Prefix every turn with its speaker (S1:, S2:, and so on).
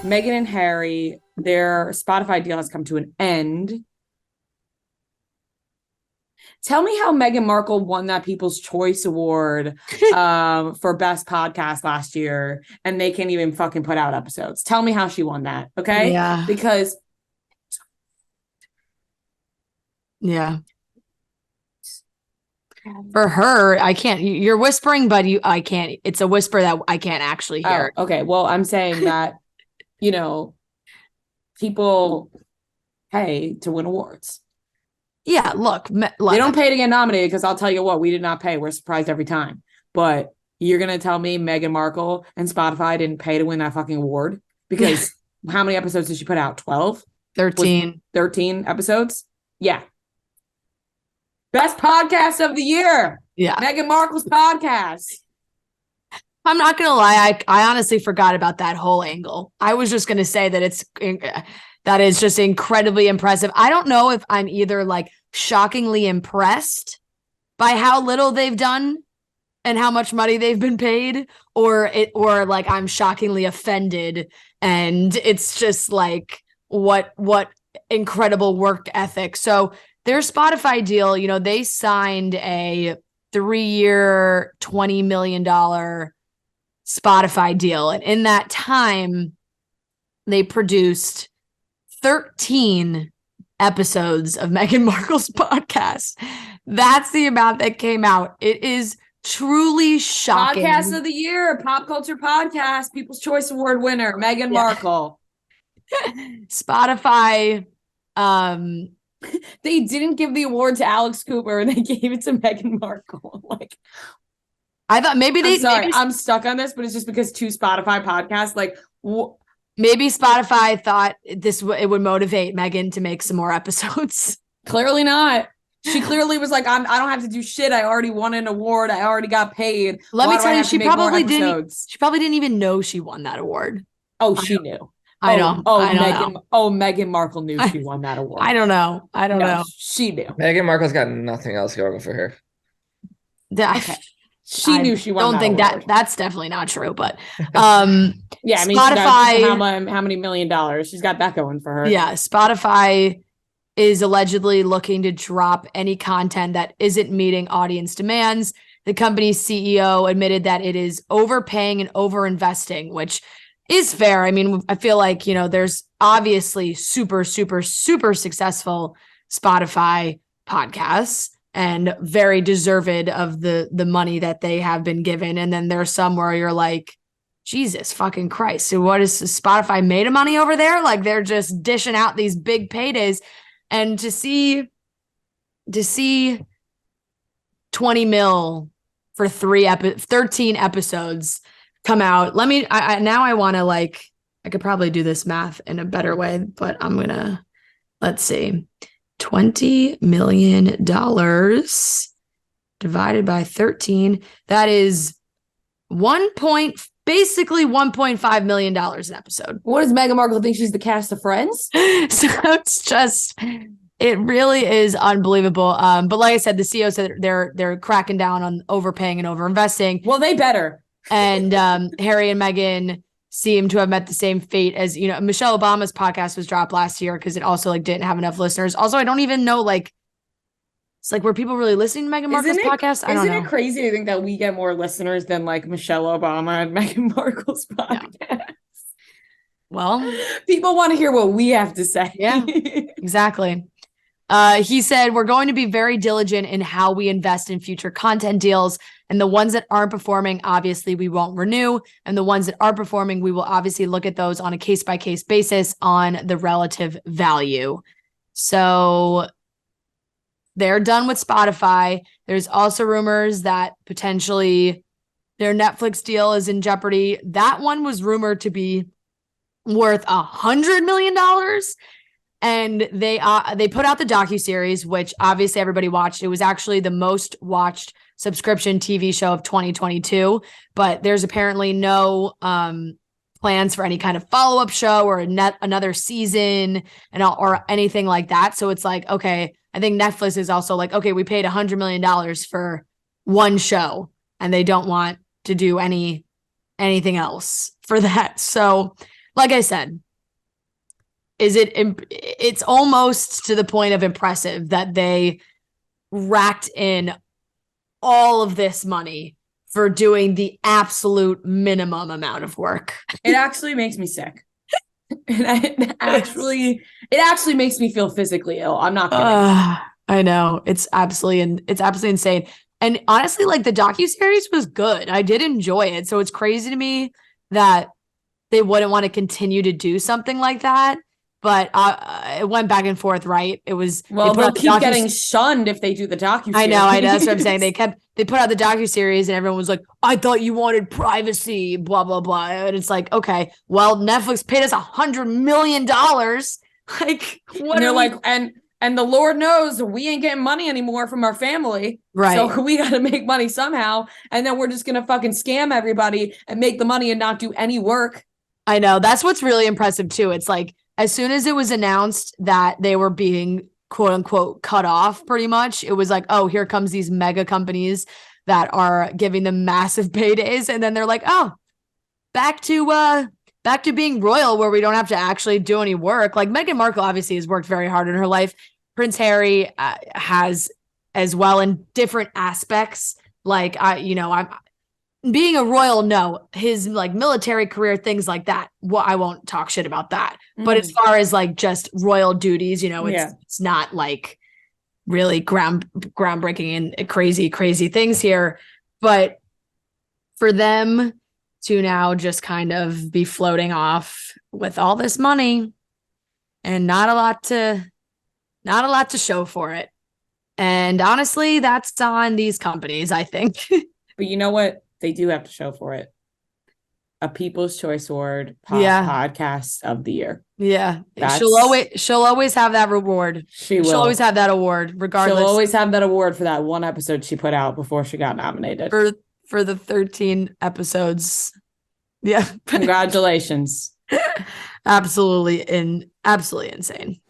S1: Meghan and Harry, their Spotify deal has come to an end. Tell me how Meghan Markle won that People's Choice Award for Best Podcast last year, and they can't even fucking put out episodes. Tell me how she won that, okay?
S2: Yeah.
S1: Because
S2: for her, I can't. You're whispering, but I can't. It's a whisper that I can't actually hear.
S1: Oh, okay. Well, I'm saying that, people pay to win awards.
S2: Yeah, look,
S1: they don't pay to get nominated because I'll tell you what, we did not pay. We're surprised every time. But you're going to tell me Meghan Markle and Spotify didn't pay to win that fucking award? Because how many episodes did she put out? 12?
S2: 13.
S1: 13 episodes? Yeah. Best podcast of the year.
S2: Yeah.
S1: Meghan Markle's podcast.
S2: I'm not going to lie. I honestly forgot about that whole angle. I was just going to say that is just incredibly impressive. I don't know if I'm either like shockingly impressed by how little they've done and how much money they've been paid, or like I'm shockingly offended. And it's just like, what incredible work ethic. So their Spotify deal, they signed a 3-year, $20 million Spotify deal. And in that time, they produced 13 episodes of Meghan Markle's podcast. That's the amount that came out. It is truly shocking.
S1: Podcast of the year, pop culture podcast, People's Choice Award winner, Meghan Markle.
S2: Spotify,
S1: they didn't give the award to Alex Cooper, and they gave it to Meghan Markle. Like,
S2: I thought maybe
S1: I'm stuck on this, but it's just because 2 Spotify podcasts,
S2: maybe Spotify thought it would motivate Meghan to make some more episodes.
S1: Clearly not. She clearly was like, I don't have to do shit. I already won an award. I already got paid.
S2: Let me tell you, she probably didn't even know she won that award.
S1: Oh, she knew.
S2: I know.
S1: Meghan Markle knew she won that award.
S2: I don't know.
S1: She knew.
S3: Meghan Markle's got nothing else going for her.
S1: Okay. She knew she won.
S2: Don't think that's definitely not true, but
S1: yeah, I mean,
S2: Spotify,
S1: how many $1 million? She's got that going for her.
S2: Yeah, Spotify is allegedly looking to drop any content that isn't meeting audience demands. The company's CEO admitted that it is overpaying and overinvesting, which is fair. I mean, I feel like, there's obviously super, super, super successful Spotify podcasts and very deserved of the money that they have been given. And then there's some where you're like, Jesus fucking Christ. So what is Spotify made of money over there? Like they're just dishing out these big paydays. And to see 20 mil for 13 episodes come out. I want to I could probably do this math in a better way, but let's see. $20 million divided by 13. That is basically $1.5 million an episode.
S1: What does Meghan Markle think she's the cast of Friends?
S2: So it really is unbelievable. But like I said, the CEO said they're cracking down on overpaying and overinvesting.
S1: Well, they better.
S2: And Harry and Meghan seem to have met the same fate as, Michelle Obama's podcast was dropped last year because it also didn't have enough listeners. Also, I don't even know, it's were people really listening to Meghan Markle's podcast? I don't know.
S1: Isn't it crazy to think that we get more listeners than Michelle Obama and Meghan Markle's podcast? Yeah.
S2: Well,
S1: people want to hear what we have to say.
S2: Yeah, exactly. He said, we're going to be very diligent in how we invest in future content deals. And the ones that aren't performing, obviously, we won't renew. And the ones that are performing, we will obviously look at those on a case-by-case basis on the relative value. So they're done with Spotify. There's also rumors that potentially their Netflix deal is in jeopardy. That one was rumored to be worth $100 million. And they put out the docuseries, which obviously everybody watched. It was actually the most watched subscription TV show of 2022, but there's apparently no plans for any kind of follow-up show or another season or anything like that. So it's like, okay, I think Netflix is also like, okay, we paid $100 million for one show and they don't want to do anything else for that. So like I said, it's almost to the point of impressive that they racked in all of this money for doing the absolute minimum amount of work.
S1: It actually makes me sick. It actually makes me feel physically ill. I'm not kidding.
S2: I know. It's absolutely insane. And honestly, like the docuseries was good. I did enjoy it. So it's crazy to me that they wouldn't want to continue to do something like that. But it went back and forth, right? It was
S1: they'll keep getting shunned if they do the docuseries.
S2: I know. That's what I'm saying. They put out the docuseries and everyone was like, I thought you wanted privacy, blah, blah, blah. And it's like, okay, well, Netflix paid us $100 million. Like, what?
S1: And they're like, and the Lord knows we ain't getting money anymore from our family.
S2: Right.
S1: So we got to make money somehow. And then we're just going to fucking scam everybody and make the money and not do any work.
S2: I know. That's what's really impressive too. It's like, as soon as it was announced that they were being quote unquote cut off, pretty much, it was like, oh, here comes these mega companies that are giving them massive paydays. And then they're like, oh, back to being royal where we don't have to actually do any work. Like Meghan Markle obviously has worked very hard in her life. Prince Harry has as well in different aspects. Like, I'm being a royal, no, his like military career, things like that. Well, I won't talk shit about that. But as far as like just royal duties, it's not like really groundbreaking and crazy things here. But for them to now just kind of be floating off with all this money and not a lot to show for it. And honestly, that's on these companies, I think.
S1: But you know what? They do have to show for it. A People's Choice Award podcast of the year.
S2: Yeah. She'll always have that reward. She'll always have that award, regardless.
S1: She'll always have that award for that one episode she put out before she got nominated.
S2: For the 13 episodes. Yeah.
S1: Congratulations.
S2: Absolutely insane.